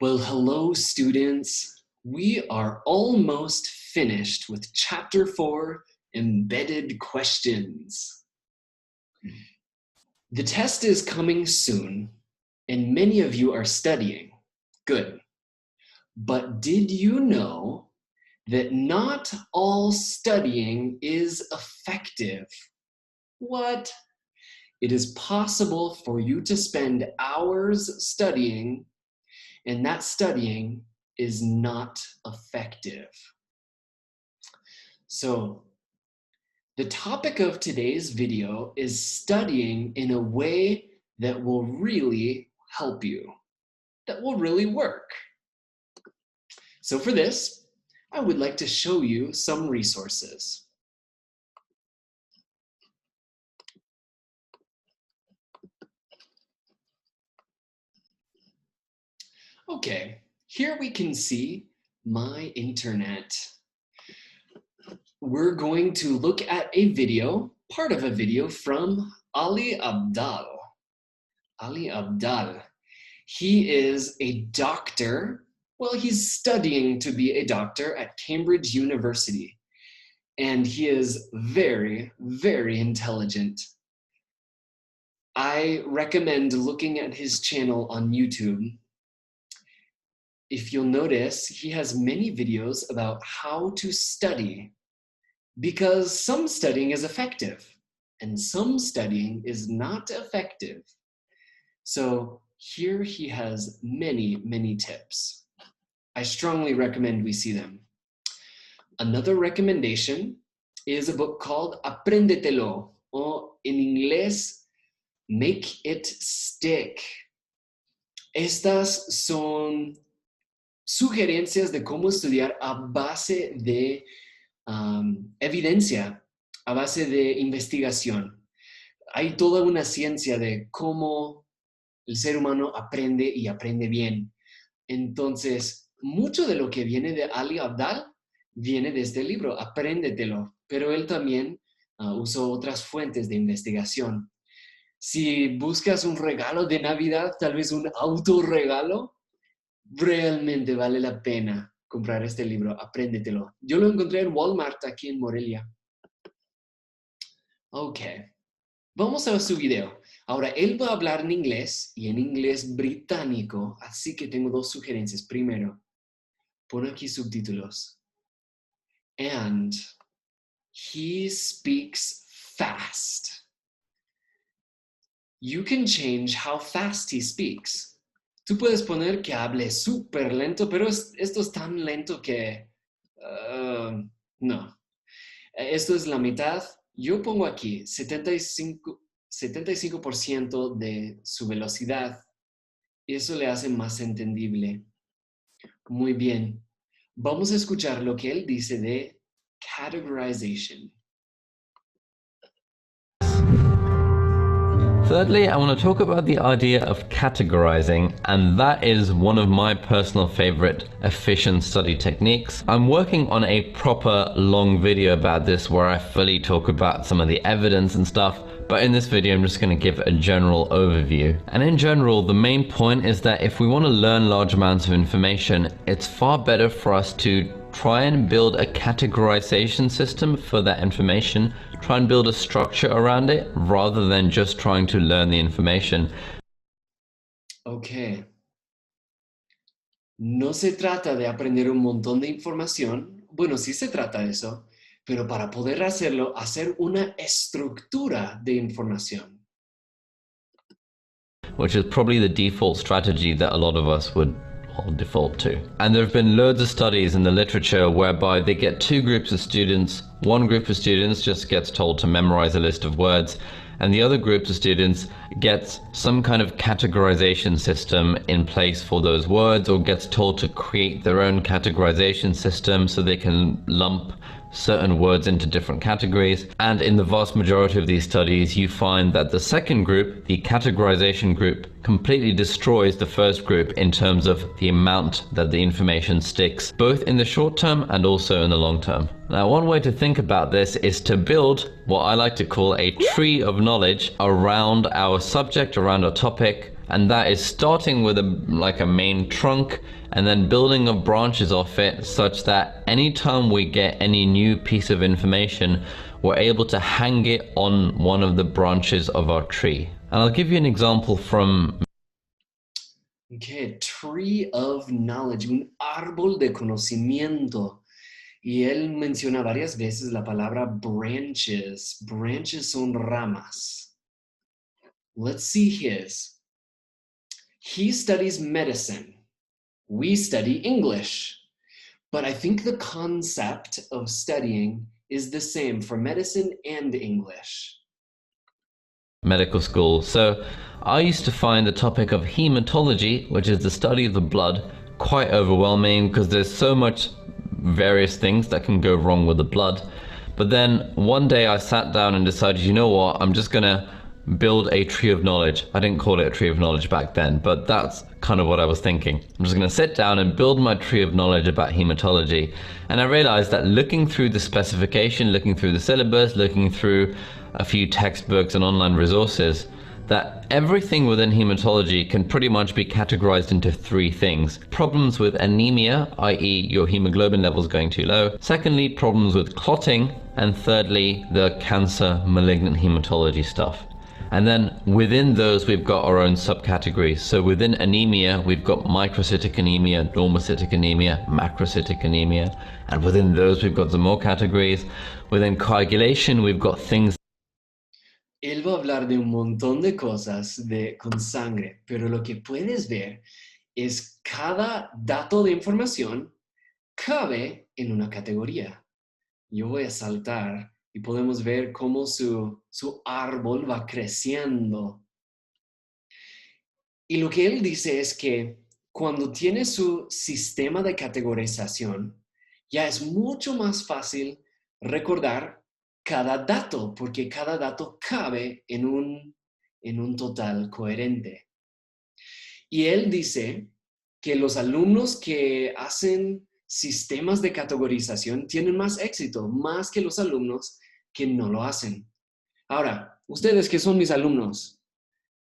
Well, hello, students. We are almost finished with Chapter 4, Embedded Questions. The test is coming soon, and many of you are studying. Good. But did you know that not all studying is effective? What? It is possible for you to spend hours studying, and that studying is not effective. So, the topic of today's video is studying in a way that will really help you, that will really work. So for this, I would like to show you some resources. Okay, here we can see my internet. We're going to look at a video, part of a video from Ali Abdaal. Ali Abdaal. He is a doctor. Well, he's studying to be a doctor at Cambridge University. And he is very, very intelligent. I recommend looking at his channel on YouTube. If you'll notice, he has many videos about how to study, because some studying is effective and some studying is not effective. So here he has many, many tips. I strongly recommend we see them. Another recommendation is a book called Apréndetelo, or in inglés, Make It Stick. Estas son sugerencias de cómo estudiar a base de evidencia, a base de investigación. Hay toda una ciencia de cómo el ser humano aprende y aprende bien. Entonces, mucho de lo que viene de Ali Abdaal viene de este libro, Apréndetelo, pero él también usó otras fuentes de investigación. Si buscas un regalo de Navidad, tal vez un autorregalo, realmente vale la pena comprar este libro, Apréndetelo. Yo lo encontré en Walmart aquí en Morelia. Ok, vamos a ver su video. Ahora, él va a hablar en inglés y en inglés británico, así que tengo dos sugerencias. Primero, pon aquí subtítulos. And he speaks fast. You can change how fast he speaks. Tú puedes poner que hable súper lento, pero esto es tan lento que no. Esto es la mitad. Yo pongo aquí 75% de su velocidad. Y eso le hace más entendible. Muy bien. Vamos a escuchar lo que él dice de categorization. Thirdly, I want to talk about the idea of categorizing, and that is one of my personal favorite efficient study techniques. I'm working on a proper long video about this where I fully talk about some of the evidence and stuff, but in this video I'm just going to give a general overview. And in general, the main point is that if we want to learn large amounts of information, it's far better for us to try and build a categorization system for that information, try and build a structure around it rather than just trying to learn the information. Ok. No se trata de aprender un montón de información. Bueno, sí se trata de eso, pero para poder hacerlo, hacer una estructura de información. Which is probably the default strategy that a lot of us would default to. And there have been loads of studies in the literature whereby they get two groups of students. One group of students just gets told to memorize a list of words, and the other group of students gets some kind of categorization system in place for those words, or gets told to create their own categorization system so they can lump certain words into different categories. And in the vast majority of these studies, you find that the second group, the categorization group, completely destroys the first group in terms of the amount that the information sticks, both in the short term and also in the long term. Now, one way to think about this is to build what I like to call a tree of knowledge around our subject, around our topic, And that is starting with a main trunk and then building up branches off it such that anytime we get any new piece of information, we're able to hang it on one of the branches of our tree. And I'll give you an example from... Okay, tree of knowledge, un árbol de conocimiento. Y él menciona varias veces la palabra branches. Branches son ramas. Let's see his. He studies medicine. We study English. But I think the concept of studying is the same for medicine and English. Medical school. So I used to find the topic of hematology, which is the study of the blood, quite overwhelming because there's so much various things that can go wrong with the blood. But then one day I sat down and decided, you know what, I'm just gonna build a tree of knowledge. I didn't call it a tree of knowledge back then, but that's kind of what I was thinking. I'm just gonna sit down and build my tree of knowledge about hematology. And I realized that looking through the specification, looking through the syllabus, looking through a few textbooks and online resources, that everything within hematology can pretty much be categorized into three things. Problems with anemia, i.e. your hemoglobin levels going too low. Secondly, problems with clotting. And thirdly, the cancer, malignant hematology stuff. And then within those, we've got our own subcategories. So within anemia, we've got microcytic anemia, normocytic anemia, macrocytic anemia. And within those, we've got some more categories. Within coagulation, we've got things. Él va a hablar de un montón de cosas con sangre, pero lo que puedes ver es cada dato de información cabe en una categoría. Yo voy a saltar y podemos ver cómo su árbol va creciendo. Y lo que él dice es que cuando tiene su sistema de categorización, ya es mucho más fácil recordar cada dato, porque cada dato cabe en un total coherente. Y él dice que los alumnos que hacen sistemas de categorización tienen más éxito, más que los alumnos que no lo hacen. Ahora, ustedes que son mis alumnos,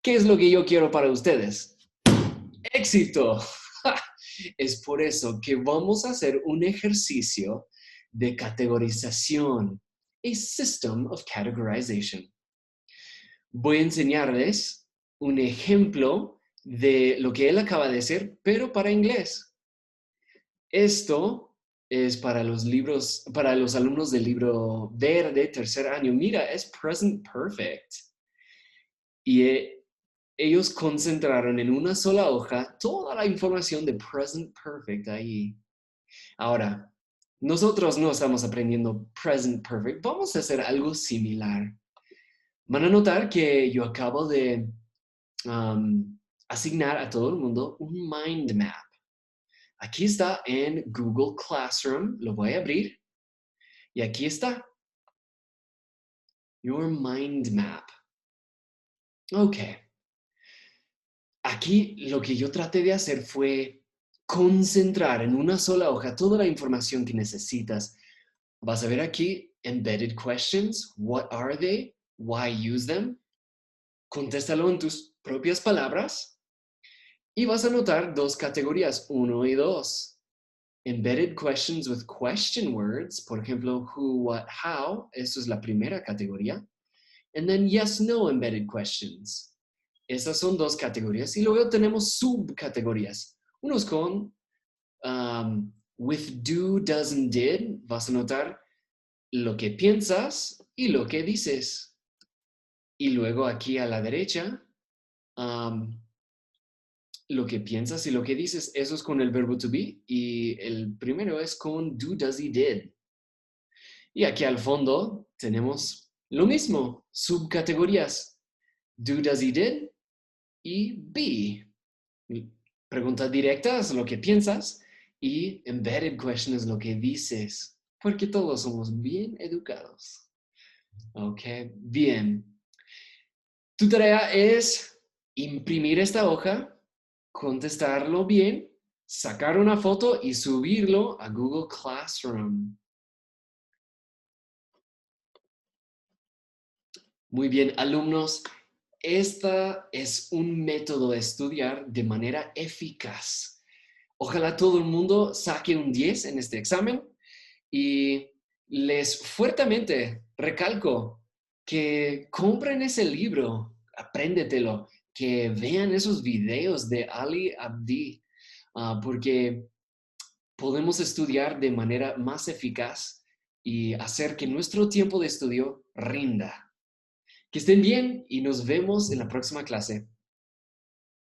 ¿qué es lo que yo quiero para ustedes? ¡Éxito! Es por eso que vamos a hacer un ejercicio de categorización, a system of categorization. Voy a enseñarles un ejemplo de lo que él acaba de hacer, pero para inglés. Esto es para los alumnos del libro verde, tercer año. Mira, es present perfect. Y ellos concentraron en una sola hoja toda la información de present perfect ahí. Ahora, nosotros no estamos aprendiendo present perfect. Vamos a hacer algo similar. Van a notar que yo acabo de asignar a todo el mundo un mind map. Aquí está en Google Classroom. Lo voy a abrir. Y aquí está. Your mind map. Ok. Aquí lo que yo traté de hacer fue concentrar en una sola hoja toda la información que necesitas. Vas a ver aquí, embedded questions. What are they? Why use them? Contéstalo en tus propias palabras. Y vas a notar dos categorías, 1 y 2. Embedded questions with question words. Por ejemplo, who, what, how. Eso es la primera categoría. And then yes, no embedded questions. Esas son dos categorías. Y luego tenemos subcategorías. Unos con with do, does, and did. Vas a notar lo que piensas y lo que dices. Y luego aquí a la derecha, lo que piensas y lo que dices, eso es con el verbo to be. Y el primero es con do, does, y did. Y aquí al fondo tenemos lo mismo, subcategorías. Do, does, y did. Y be. Pregunta directa es lo que piensas y embedded question es lo que dices, porque todos somos bien educados. Ok, bien. Tu tarea es imprimir esta hoja, contestarlo bien, sacar una foto y subirlo a Google Classroom. Muy bien, alumnos. Esta es un método de estudiar de manera eficaz. Ojalá todo el mundo saque un 10 en este examen y les fuertemente recalco que compren ese libro, apréndetelo, que vean esos videos de Ali Abdi, porque podemos estudiar de manera más eficaz y hacer que nuestro tiempo de estudio rinda. Que estén bien y nos vemos en la próxima clase.